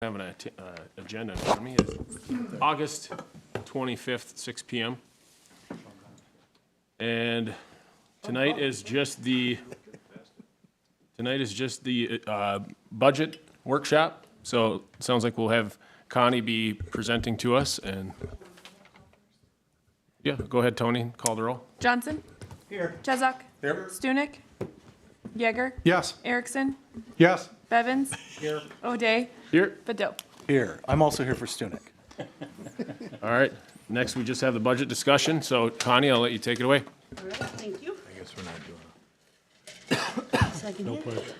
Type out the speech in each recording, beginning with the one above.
Have an agenda in front of me. It's August 25th, 6 p.m. And tonight is just the budget workshop. So it sounds like we'll have Connie be presenting to us. And yeah, go ahead, Tony, call the roll. Johnson. Here. Chezak. Here. Stunek. Yeager. Yes. Erickson. Yes. Bevins. Here. O'Day. Here. Bedell. Here. I'm also here for Stunek. All right. Next, we just have the budget discussion. So Connie, I'll let you take it away. All right, thank you. I guess we're not doing Second here. budget.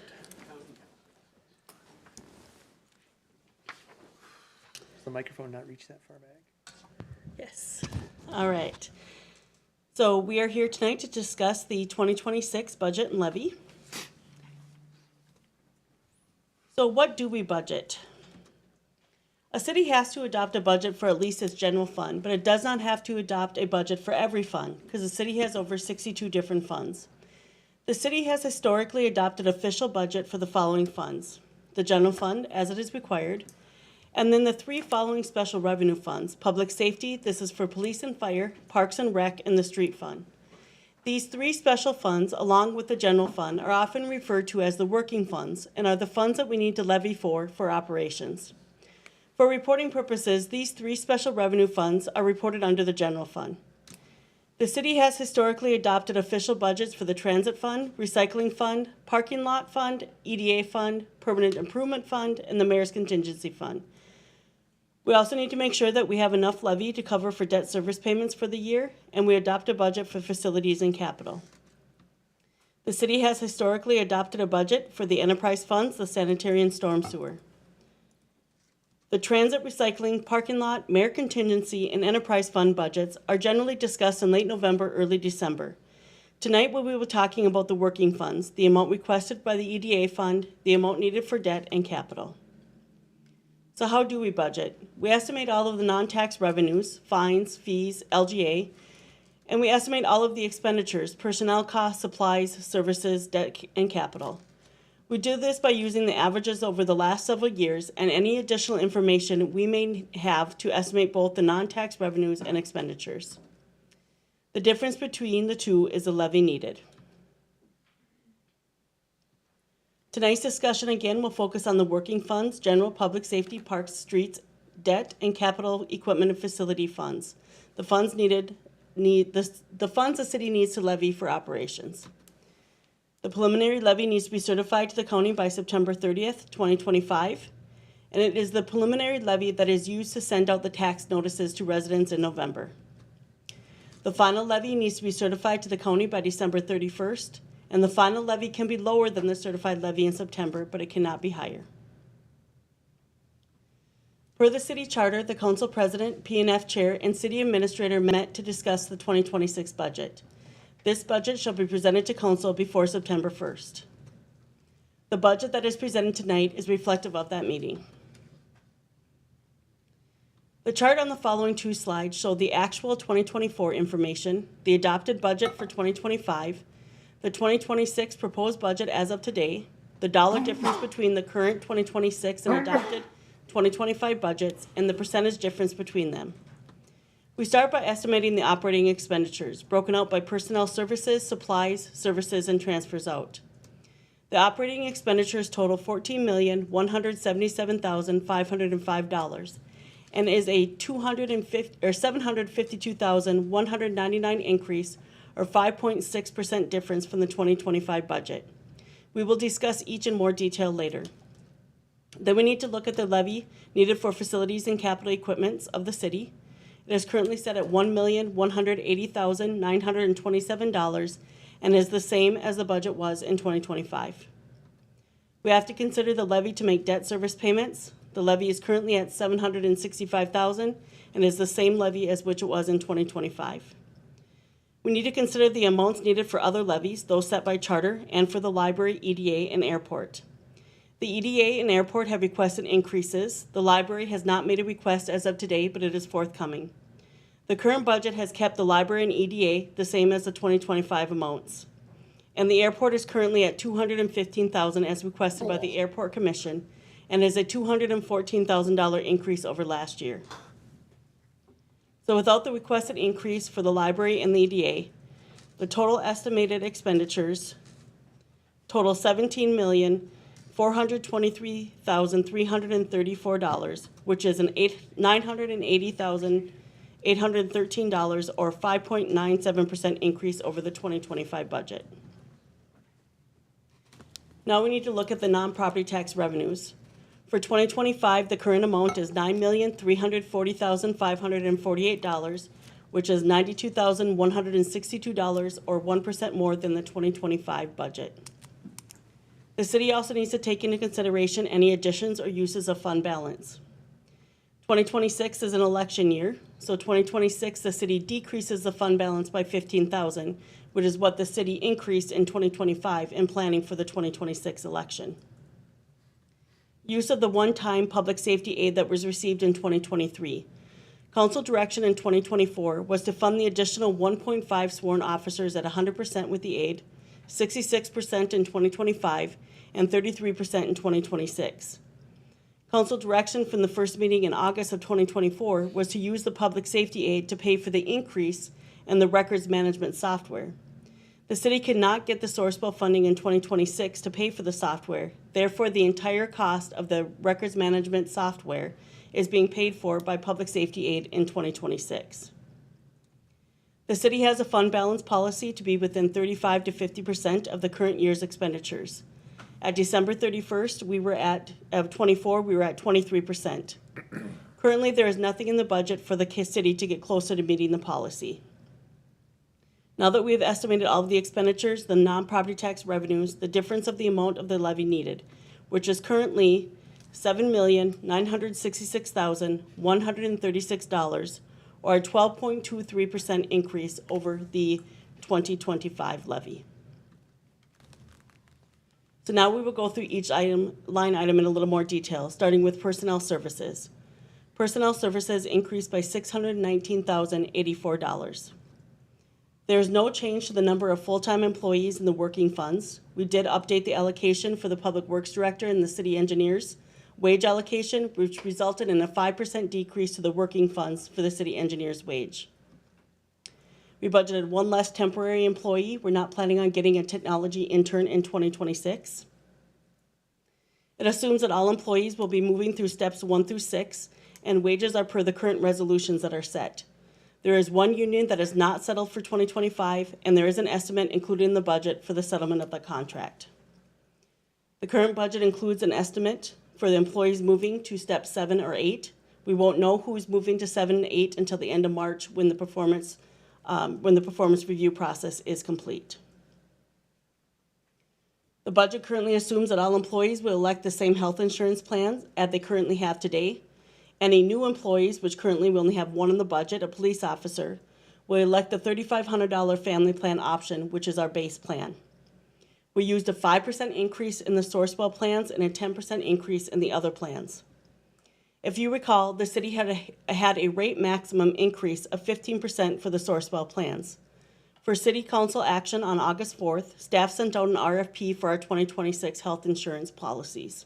Does the microphone not reach that far back? Yes. All right. So we are here tonight to discuss the 2026 budget and levy. So what do we budget? A city has to adopt a budget for at least its general fund, but it does not have to adopt a budget for every fund because the city has over 62 different funds. The city has historically adopted official budget for the following funds: the general fund, as it is required, and then the three following special revenue funds: public safety, this is for police and fire, parks and rec, and the street fund. These three special funds, along with the general fund, are often referred to as the working funds and are the funds that we need to levy for operations. For reporting purposes, these three special revenue funds are reported under the general fund. The city has historically adopted official budgets for the transit fund, recycling fund, parking lot fund, EDA fund, permanent improvement fund, and the mayor's contingency fund. We also need to make sure that we have enough levy to cover for debt service payments for the year, and we adopt a budget for facilities and capital. The city has historically adopted a budget for the enterprise funds, the sanitary and storm sewer. The transit, recycling, parking lot, mayor contingency, and enterprise fund budgets are generally discussed in late November, early December. Tonight we will be talking about the working funds, the amount requested by the EDA fund, the amount needed for debt and capital. So how do we budget? We estimate all of the non-tax revenues, fines, fees, LGA, and we estimate all of the expenditures, personnel costs, supplies, services, debt, and capital. We do this by using the averages over the last several years and any additional information we may have to estimate both the non-tax revenues and expenditures. The difference between the two is the levy needed. Tonight's discussion again will focus on the working funds, general, public safety, parks, streets, debt, and capital equipment and facility funds. The funds the funds the city needs to levy for operations. The preliminary levy needs to be certified to the county by September 30th, 2025, and it is the preliminary levy that is used to send out the tax notices to residents in November. The final levy needs to be certified to the county by December 31st, and the final levy can be lower than the certified levy in September, but it cannot be higher. Per the city charter, the council president, P&F chair, and city administrator met to discuss the 2026 budget. This budget shall be presented to council before September 1st. The budget that is presented tonight is reflective of that meeting. The chart on the following two slides show the actual 2024 information, the adopted budget for 2025, the 2026 proposed budget as of today, the dollar difference between the current 2026 and adopted 2025 budgets, and the percentage difference between them. We start by estimating the operating expenditures, broken out by personnel services, supplies, services, and transfers out. The operating expenditures total $14,177,505 and is a $752,199 increase, or 5.6% difference from the 2025 budget. We will discuss each in more detail later. Then we need to look at the levy needed for facilities and capital equipments of the city. It is currently set at $1,180,927 and is the same as the budget was in 2025. We have to consider the levy to make debt service payments. The levy is currently at $765,000 and is the same levy as which it was in 2025. We need to consider the amounts needed for other levies, those set by charter, and for the library, EDA, and airport. The EDA and airport have requested increases. The library has not made a request as of today, but it is forthcoming. The current budget has kept the library and EDA the same as the 2025 amounts. And the airport is currently at $215,000 as requested by the Airport Commission, and is a $214,000 increase over last year. So without the requested increase for the library and the EDA, the total estimated expenditures total $17,423,334, which is $980,813 or 5.97% increase over the 2025 budget. Now we need to look at the non-property tax revenues. For 2025, the current amount is $9,340,548, which is $92,162 or 1% more than the 2025 budget. The city also needs to take into consideration any additions or uses of fund balance. 2026 is an election year, so 2026, the city decreases the fund balance by $15,000, which is what the city increased in 2025 in planning for the 2026 election. Use of the one-time public safety aid that was received in 2023. Council direction in 2024 was to fund the additional 1.5 sworn officers at 100% with the aid, 66% in 2025, and 33% in 2026. Council direction from the first meeting in August of 2024 was to use the public safety aid to pay for the increase in the records management software. The city cannot get the source bill funding in 2026 to pay for the software. Therefore, the entire cost of the records management software is being paid for by public safety aid in 2026. The city has a fund balance policy to be within 35 to 50% of the current year's expenditures. At December 31st, we were at 23%. Currently, there is nothing in the budget for the city to get closer to meeting the policy. Now that we have estimated all of the expenditures, the non-property tax revenues, the difference of the amount of the levy needed, which is currently $7,966,136, or a 12.23% increase over the 2025 levy. So now we will go through each line item in a little more detail, starting with personnel services. Personnel services increased by $619,084. There is no change to the number of full-time employees in the working funds. We did update the allocation for the Public Works Director and the city engineers wage allocation, which resulted in a 5% decrease to the working funds for the city engineer's wage. We budgeted one less temporary employee. We're not planning on getting a technology intern in 2026. It assumes that all employees will be moving through steps 1 through 6, and wages are per the current resolutions that are set. There is one union that is not settled for 2025, and there is an estimate included in the budget for the settlement of the contract. The current budget includes an estimate for the employees moving to step 7 or 8. We won't know who's moving to 7 and 8 until the end of March when the performance review process is complete. The budget currently assumes that all employees will elect the same health insurance plans as they currently have today. Any new employees, which currently we only have one in the budget, a police officer, will elect the $3,500 family plan option, which is our base plan. We used a 5% increase in the Sourcewell plans and a 10% increase in the other plans. If you recall, the city had a rate maximum increase of 15% for the Sourcewell plans. For City Council action on August 4th, staff sent out an RFP for our 2026 health insurance policies.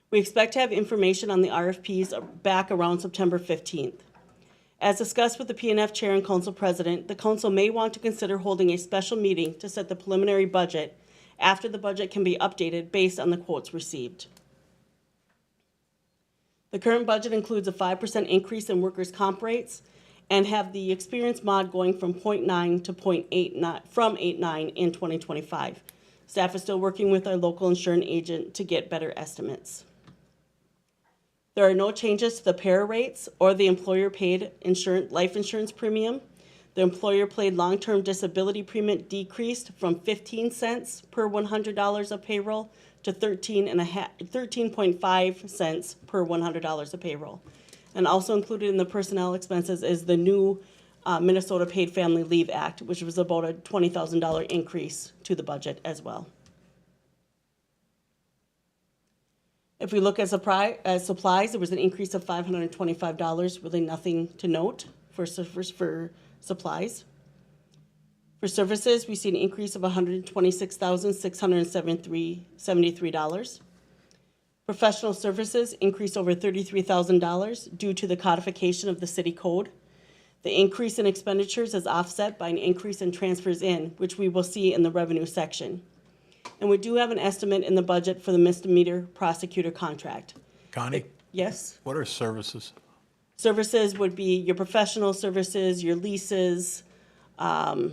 We expect to have information on the RFPs back around September 15th. As discussed with the PNF Chair and Council President, the Council may want to consider holding a special meeting to set the preliminary budget after the budget can be updated based on the quotes received. The current budget includes a 5% increase in workers' comp rates and have the experience mod going from 0.9 to 0.89 from 8.9 in 2025. Staff is still working with our local insurance agent to get better estimates. There are no changes to the para rates or the employer-paid life insurance premium. The employer-paid long-term disability premium decreased from 15 cents per $100 of payroll to 13.5 cents per $100 of payroll. And also included in the personnel expenses is the new Minnesota Paid Family Leave Act, which was about a $20,000 increase to the budget as well. If we look at supplies, there was an increase of $525, really nothing to note for supplies. For services, we see an increase of $126,673. Professional services increased over $33,000 due to the codification of the city code. The increase in expenditures is offset by an increase in transfers in, which we will see in the revenue section. And we do have an estimate in the budget for the misdemeanor prosecutor contract. Connie, Yes? what are services? Services would be your professional services, your leases, oh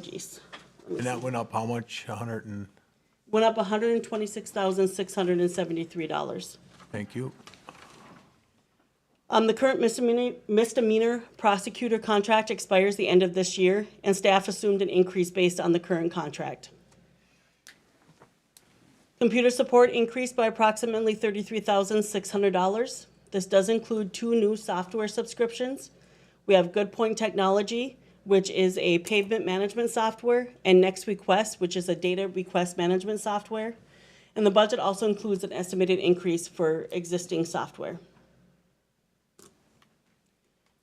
geez. And that went up how much? 100 and, Went up $126,673. thank you. The current misdemeanor prosecutor contract expires the end of this year, and staff assumed an increase based on the current contract. Computer support increased by approximately $33,600. This does include 2 new software subscriptions. We have GoodPoint Technology, which is a pavement management software, and Next Request, which is a data request management software. And the budget also includes an estimated increase for existing software.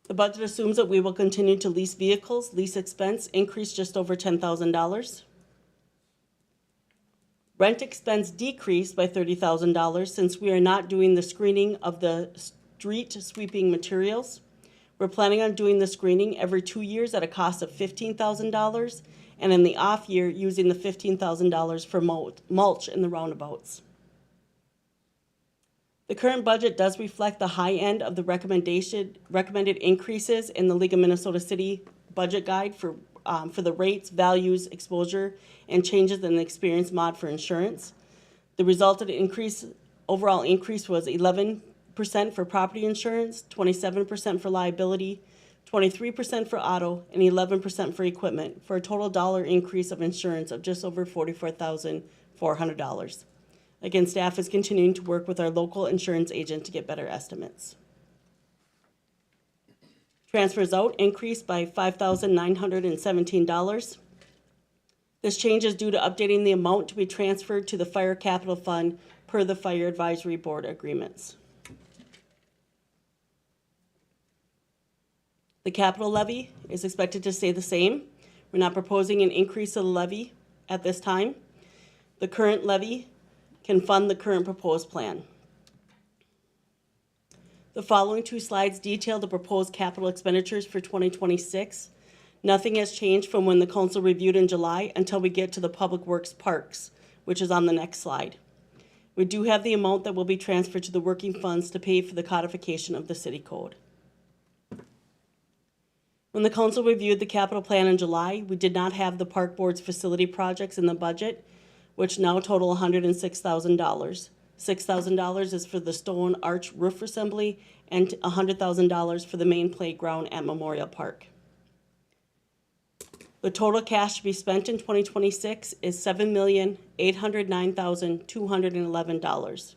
The budget assumes that we will continue to lease vehicles. Lease expense increased just over $10,000. Rent expense decreased by $30,000 since we are not doing the screening of the street sweeping materials. We're planning on doing the screening every 2 years at a cost of $15,000, and in the off year, using the $15,000 for mulch in the roundabouts. The current budget does reflect the high end of the recommended increases in the League of Minnesota City budget guide for the rates, values, exposure, and changes in the experience mod for insurance. The resulted overall increase was 11% for property insurance, 27% for liability, 23% for auto, and 11% for equipment, for a total dollar increase of insurance of just over $44,400. Again, staff is continuing to work with our local insurance agent to get better estimates. Transfers out increased by $5,917. This change is due to updating the amount to be transferred to the Fire Capital Fund per the Fire Advisory Board agreements. The capital levy is expected to stay the same. We're not proposing an increase of the levy at this time. The current levy can fund the current proposed plan. The following 2 slides detail the proposed capital expenditures for 2026. Nothing has changed from when the council reviewed in July until we get to the Public Works Parks, which is on the next slide. We do have the amount that will be transferred to the working funds to pay for the codification of the city code. When the council reviewed the capital plan in July, we did not have the park board's facility projects in the budget, which now total $106,000. $6,000 is for the stone arch roof assembly and $100,000 for the main playground at Memorial Park. The total cash to be spent in 2026 is $7,809,211.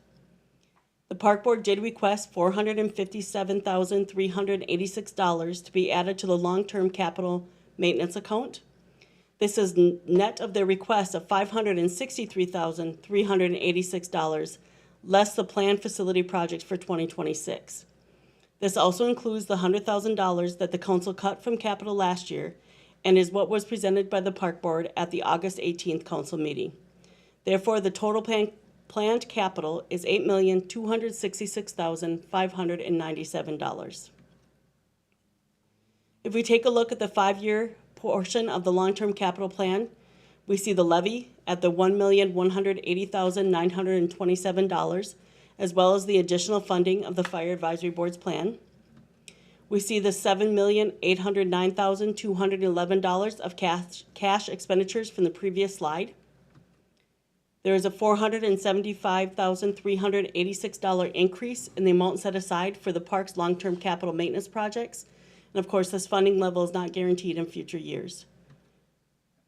The park board did request $457,386 to be added to the long-term capital maintenance account. This is net of their request of $563,386, less the planned facility projects for 2026. This also includes the $100,000 that the council cut from capital last year and is what was presented by the park board at the August 18th council meeting. Therefore, the total planned capital is $8,266,597. If we take a look at the 5-year portion of the long-term capital plan, we see the levy at the $1,180,927, as well as the additional funding of the Fire Advisory Board's plan. We see the $7,809,211 of cash expenditures from the previous slide. There is a $475,386 increase in the amount set aside for the park's long-term capital maintenance projects. And of course, this funding level is not guaranteed in future years.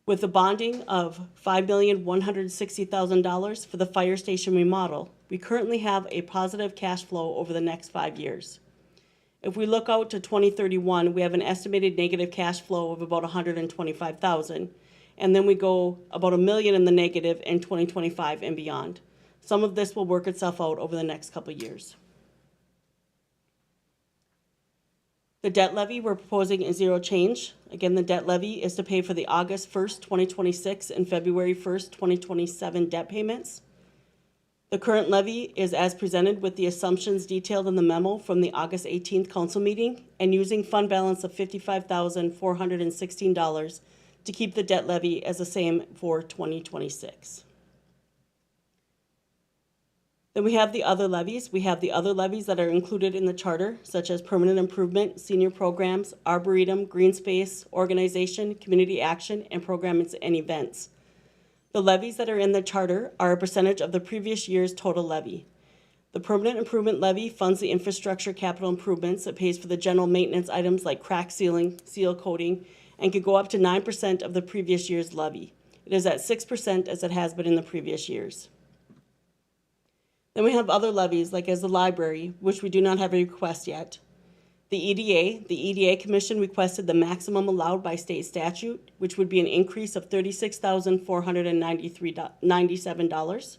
With the bonding of $5,160,000 for the fire station remodel, we currently have a positive cash flow over the next 5 years. If we look out to 2031, we have an estimated negative cash flow of about $125,000, and then we go about $1 million in the negative in 2025 and beyond. Some of this will work itself out over the next couple of years. The debt levy we're proposing is zero change. Again, the debt levy is to pay for the August 1st, 2026 and February 1st, 2027 debt payments. The current levy is as presented with the assumptions detailed in the memo from the August 18th council meeting and using fund balance of $55,416 to keep the debt levy as the same for 2026. Then we have the other levies. We have the other levies that are included in the charter, such as permanent improvement, senior programs, arboretum, green space, organization, community action, and programs and events. The levies that are in the charter are a percentage of the previous year's total levy. The permanent improvement levy funds the infrastructure capital improvements. It pays for the general maintenance items like crack sealing, seal coating, and could go up to 9% of the previous year's levy. It is at 6% as it has been in the previous years. Then we have other levies, like as the library, which we do not have a request yet. The EDA Commission requested the maximum allowed by state statute, which would be an increase of $36,497.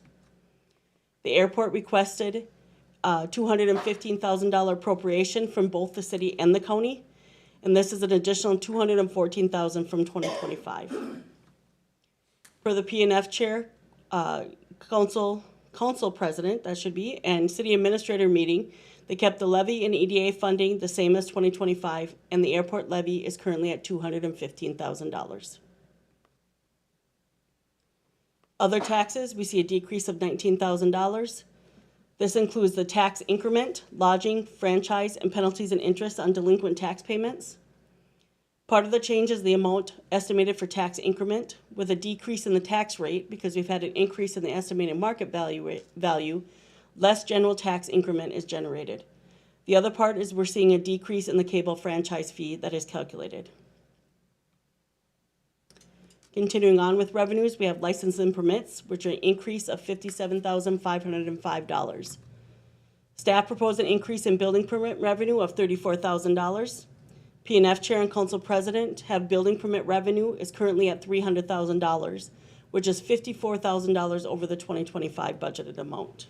The airport requested a $215,000 appropriation from both the city and the county, and this is an additional $214,000 from 2025. For the PNF chair, council president, that should be, and city administrator meeting, they kept the levy and EDA funding the same as 2025, and the airport levy is currently at $215,000. Other taxes, we see a decrease of $19,000. This includes the tax increment, lodging, franchise, and penalties and interest on delinquent tax payments. Part of the change is the amount estimated for tax increment. With a decrease in the tax rate, because we've had an increase in the estimated market value, less general tax increment is generated. The other part is we're seeing a decrease in the cable franchise fee that is calculated. Continuing on with revenues, we have license and permits, which are an increase of $57,505. Staff proposed an increase in building permit revenue of $34,000. PNF Chair and Council President have building permit revenue is currently at $300,000, which is $54,000 over the 2025 budgeted amount.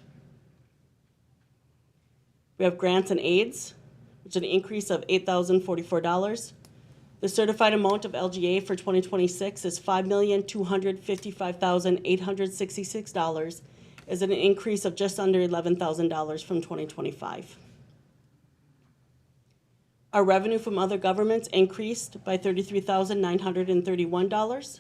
We have grants and aids, which is an increase of $8,044. The certified amount of LGA for 2026 is $5,255,866, is an increase of just under $11,000 from 2025. Our revenue from other governments increased by $33,931.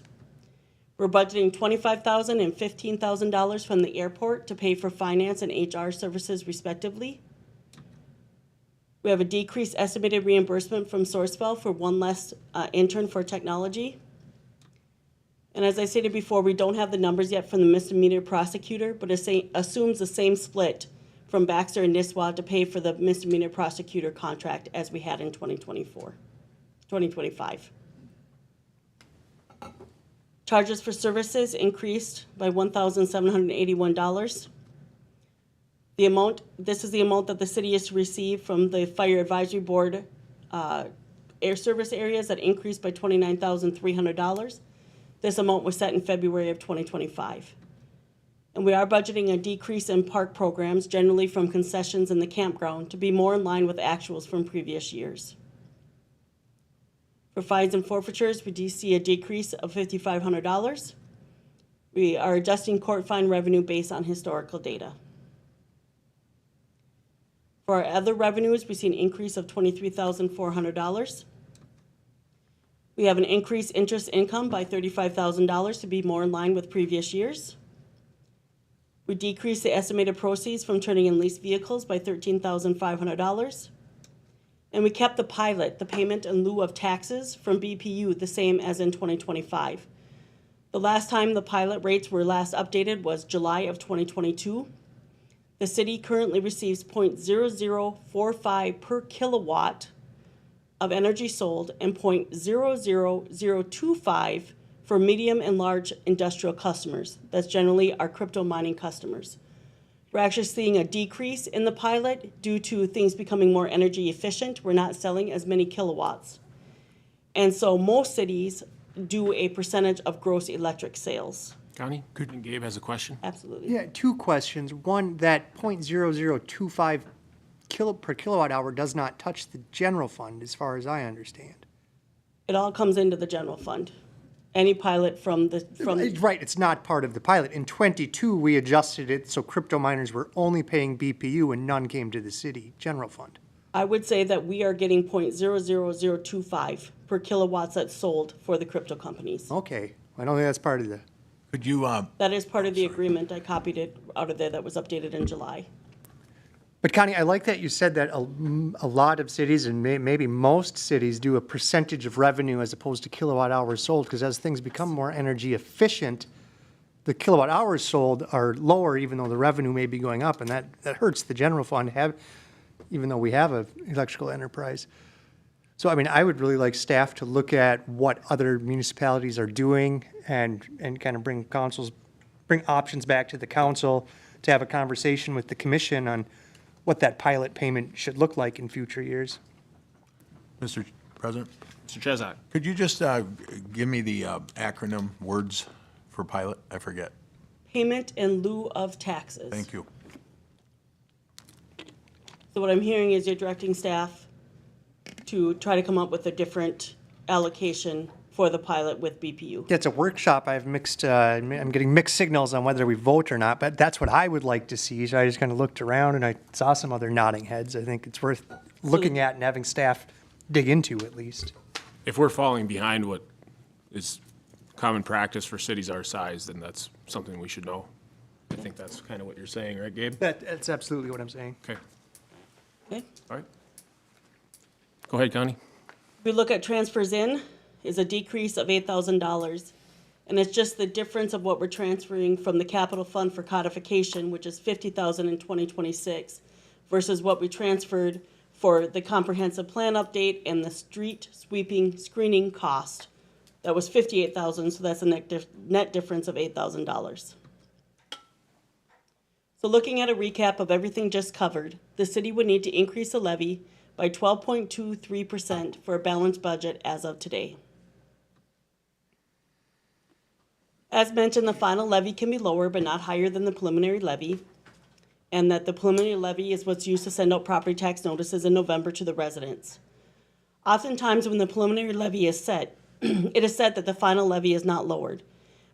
We're budgeting $25,000 and $15,000 from the airport to pay for finance and HR services respectively. We have a decreased estimated reimbursement from Sourcewell for one less intern for technology. And as I stated before, we don't have the numbers yet from the misdemeanor prosecutor, but it assumes the same split from Baxter and Nisswa to pay for the misdemeanor prosecutor contract as we had in 2025. Charges for services increased by $1,781. This is the amount that the city is to receive from the Fire Advisory Board air service areas that increased by $29,300. This amount was set in February of 2025. And we are budgeting a decrease in park programs, generally from concessions in the campground, to be more in line with actuals from previous years. For fines and forfeitures, we do see a decrease of $5,500. We are adjusting court fine revenue based on historical data. For our other revenues, we see an increase of $23,400. We have an increased interest income by $35,000 to be more in line with previous years. We decreased the estimated proceeds from turning in leased vehicles by $13,500. And we kept the pilot, the payment in lieu of taxes from BPU, the same as in 2025. The last time the pilot rates were last updated was July of 2022. The city currently receives 0.0045 per kilowatt of energy sold and 0.00025 for medium and large industrial customers. That's generally our crypto mining customers. We're actually seeing a decrease in the pilot due to things becoming more energy efficient. We're not selling as many kilowatts. And so most cities do a percentage of gross electric sales. Connie? And Gabe has a question. Absolutely. Yeah, two questions. One, that 0.0025 per kilowatt hour does not touch the general fund, as far as I understand. It all comes into the general fund. any pilot from Right, it's not part of the pilot. In '22, we adjusted it so crypto miners were only paying BPU and none came to the city general fund. I would say that we are getting 0.00025 per kilowatts that's sold for the crypto companies. Okay, I don't think that's part of the, Could you, That is part of the agreement. I copied it out of there that was updated in July. but Connie, I like that you said that a lot of cities and maybe most cities do a percentage of revenue as opposed to kilowatt hours sold, because as things become more energy efficient, the kilowatt hours sold are lower even though the revenue may be going up, and that hurts the general fund, even though we have an electrical enterprise. So, I mean, I would really like staff to look at what other municipalities are doing and kind of bring options back to the council to have a conversation with the commission on what that pilot payment should look like in future years. Mr. President, Mr. Chazak? could you just give me the acronym words for pilot? I forget. Payment in lieu of taxes. Thank you. So what I'm hearing is you're directing staff to try to come up with a different allocation for the pilot with BPU. It's a workshop. I'm getting mixed signals on whether we vote or not, but that's what I would like to see. So I just kind of looked around and I saw some other nodding heads. I think it's worth looking at and having staff dig into at least. If we're falling behind what is common practice for cities our size, then that's something we should know. I think that's kind of what you're saying, right, Gabe? That's absolutely what I'm saying. Okay, Okay? all right. Go ahead, Connie. If we look at transfers in, is a decrease of $8,000. And it's just the difference of what we're transferring from the capital fund for codification, which is $50,000 in 2026, versus what we transferred for the comprehensive plan update and the street sweeping screening cost. That was $58,000, so that's a net difference of $8,000. So looking at a recap of everything just covered, the city would need to increase the levy by 12.23% for a balanced budget as of today. As mentioned, the final levy can be lower but not higher than the preliminary levy, and that the preliminary levy is what's used to send out property tax notices in November to the residents. Oftentimes when the preliminary levy is set, it is said that the final levy is not lowered.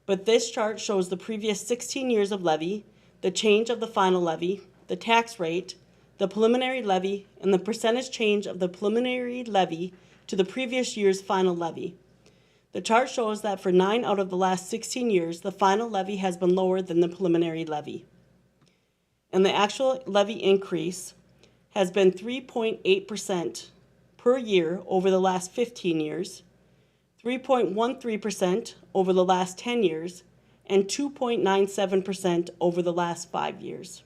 But this chart shows the previous 16 years of levy, the change of the final levy, the tax rate, the preliminary levy, and the percentage change of the preliminary levy to the previous year's final levy. The chart shows that for 9 out of the last 16 years, the final levy has been lower than the preliminary levy. And the actual levy increase has been 3.8% per year over the last 15 years, 3.13% over the last 10 years, and 2.97% over the last 5 years.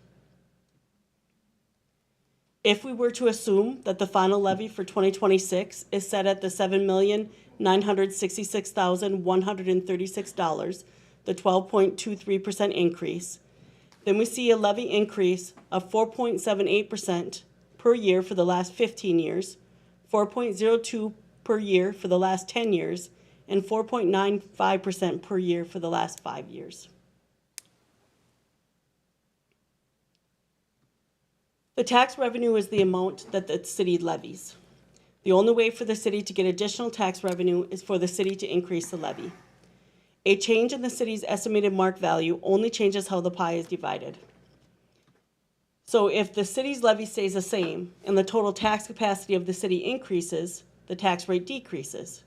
If we were to assume that the final levy for 2026 is set at the $7,966,136, the 12.23% increase, then we see a levy increase of 4.78% per year for the last 15 years, 4.02% per year for the last 10 years, and 4.95% per year for the last 5 years. The tax revenue is the amount that the city levies. The only way for the city to get additional tax revenue is for the city to increase the levy. A change in the city's estimated mark value only changes how the pie is divided. So if the city's levy stays the same and the total tax capacity of the city increases, the tax rate decreases.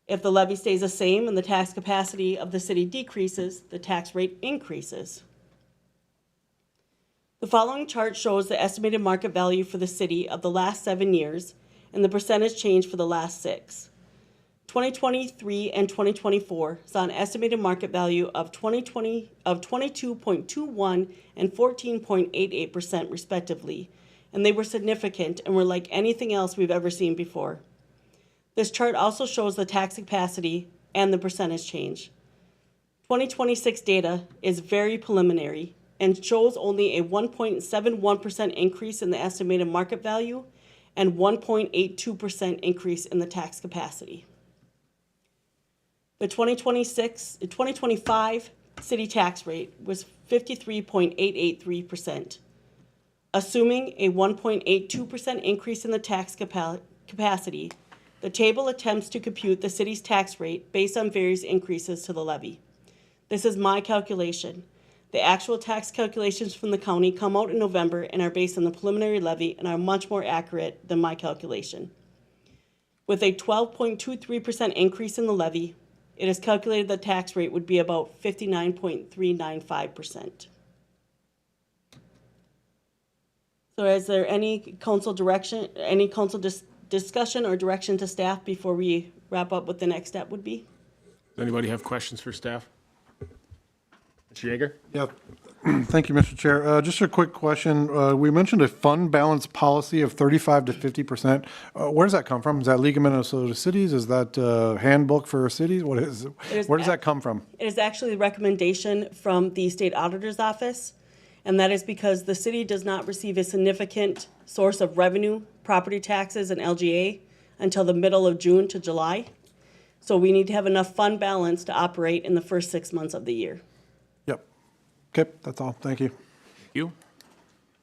If the levy stays the same and the tax capacity of the city decreases, the tax rate increases. The following chart shows the estimated market value for the city of the last 7 years and the percentage change for the last 6. 2023 and 2024 saw an estimated market value of 22.21 and 14.88% respectively, and they were significant and were like anything else we've ever seen before. This chart also shows the tax capacity and the percentage change. 2026 data is very preliminary and shows only a 1.71% increase in the estimated market value and 1.82% increase in the tax capacity. The 2025 city tax rate was 53.883%. Assuming a 1.82% increase in the tax capacity, The table attempts to compute the city's tax rate based on various increases to the levy. This is my calculation. The actual tax calculations from the county come out in November and are based on the preliminary levy and are much more accurate than my calculation. With a 12.23% increase in the levy, it is calculated the tax rate would be about 59.395%. So is there any council direction, any council discussion or direction to staff before we wrap up what the next step would be? Does anybody have questions for staff? Mr. Yeager? Yeah, thank you, Mr. Chair. Just a quick question. We mentioned a fund balance policy of 35 to 50%. Where does that come from? Is that League of Minnesota Cities? Is that handbook for cities? What is it? Where does that come from? It is actually a recommendation from the state auditor's office, and that is because the city does not receive a significant source of revenue, property taxes, and LGA until the middle of June to July. So we need to have enough fund balance to operate in the first 6 months of the year. Yep. Okay, that's all. Thank you. Thank you.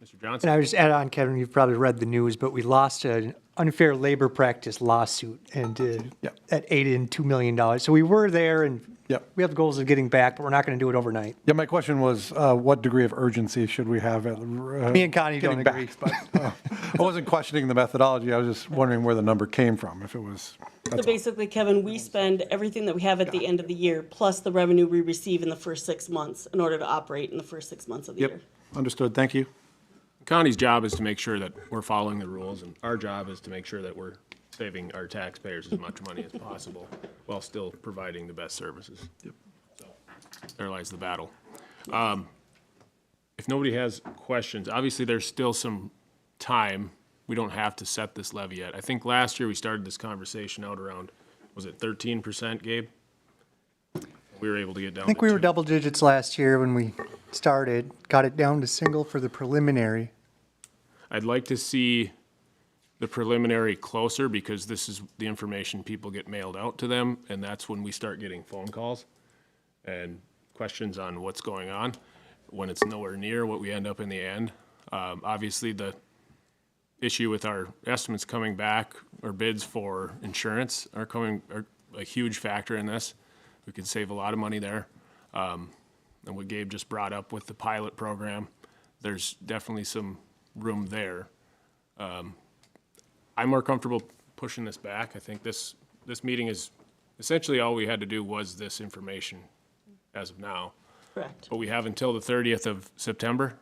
Mr. And Johnson? I would just add on, Kevin, you've probably read the news, but we lost an unfair labor practice lawsuit and Yep. that aided in $2 million. So we were there and Yep. we have goals of getting back, but we're not going to do it overnight. Yeah, my question was, what degree of urgency should we have? Me and Connie don't agree. But, I wasn't questioning the methodology. I was just wondering where the number came from, if it was. So basically, Kevin, we spend everything that we have at the end of the year, plus the revenue we receive in the first 6 months in order to operate in the first 6 months of the year. Yep, understood. Thank you. County's job is to make sure that we're following the rules, and our job is to make sure that we're saving our taxpayers as much money as possible while still providing the best services. So there lies the battle. If nobody has questions, obviously there's still some time. We don't have to set this levy yet. I think last year we started this conversation out around, was it 13%, Gabe? We were able to get down I think to we were 2. double digits last year when we started, got it down to single for the preliminary. I'd like to see the preliminary closer because this is the information people get mailed out to them, and that's when we start getting phone calls and questions on what's going on. When it's nowhere near what we end up in the end. Obviously, the issue with our estimates coming back or bids for insurance are a huge factor in this. We could save a lot of money there. And what Gabe just brought up with the pilot program, there's definitely some room there. I'm more comfortable pushing this back. I think this meeting is, essentially all we had to do was this information as of now. Correct, But we have until the 30th of September.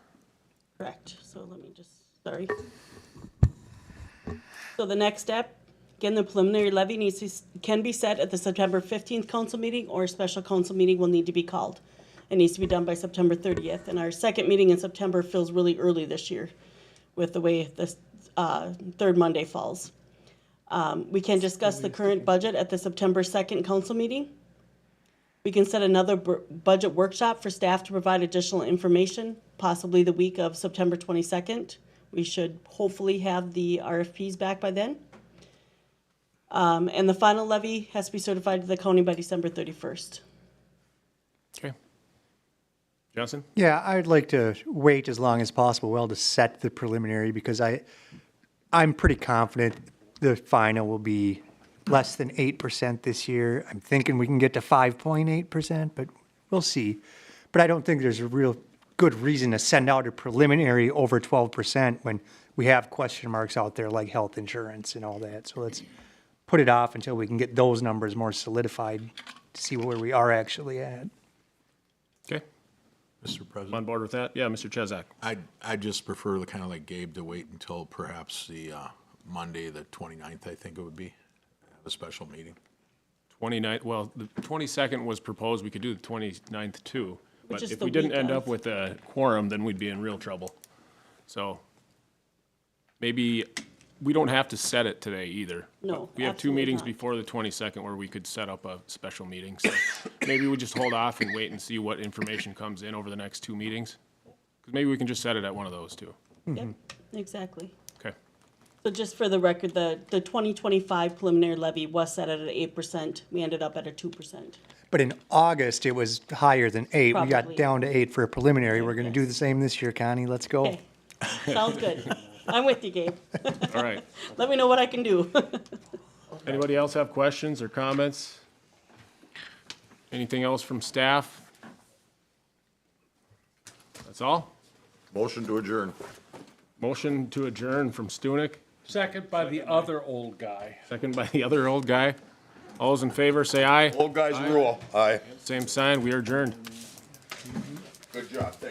correct. So let me just, sorry. So the next step, again, the preliminary levy can be set at the September 15th council meeting, or a special council meeting will need to be called. It needs to be done by September 30th, and our second meeting in September feels really early this year with the way this third Monday falls. We can discuss the current budget at the September 2nd council meeting. We can set another budget workshop for staff to provide additional information, possibly the week of September 22nd. We should hopefully have the RFPs back by then. And the final levy has to be certified to the county by December 31st. Okay. Johnson? Yeah, I'd like to wait as long as possible, to set the preliminary, because I'm pretty confident the final will be less than 8% this year. I'm thinking we can get to 5.8%, but we'll see. But I don't think there's a real good reason to send out a preliminary over 12% when we have question marks out there like health insurance and all that. So let's put it off until we can get those numbers more solidified to see where we are actually at. Okay. Mr. I'm President, on board with that. Yeah, Mr. Chesak. I just prefer kind of like Gabe to wait until perhaps the Monday, the 29th, I think it would be, have a special meeting. 29th, well, the 22nd was proposed. We could do the 29th too. Which But is if the we didn't week end of. up with a quorum, then we'd be in real trouble. So maybe we don't have to set it today either. No, We have two absolutely meetings not. before the 22nd where we could set up a special meeting. So maybe we just hold off and wait and see what information comes in over the next two meetings. Because maybe we can just set it at one of those two. Yep, exactly. Okay. So just for the record, the 2025 preliminary levy was set at an 8%. We ended up at a 2%. But in August, it was higher than 8. We Probably. got down to 8 for a preliminary. We're going to do the same this year, Connie. Let's go. Okay, sounds good. I'm with you, Gabe. All right. Let me know what I can do. Anybody else have questions or comments? Anything else from staff? That's all? Motion to adjourn. Motion to adjourn from Stunek, Second by the other old guy. second by the other old guy. All those in favor, say aye. Old guys rule. Aye. Same sign, we are adjourned. Good job. Thank you.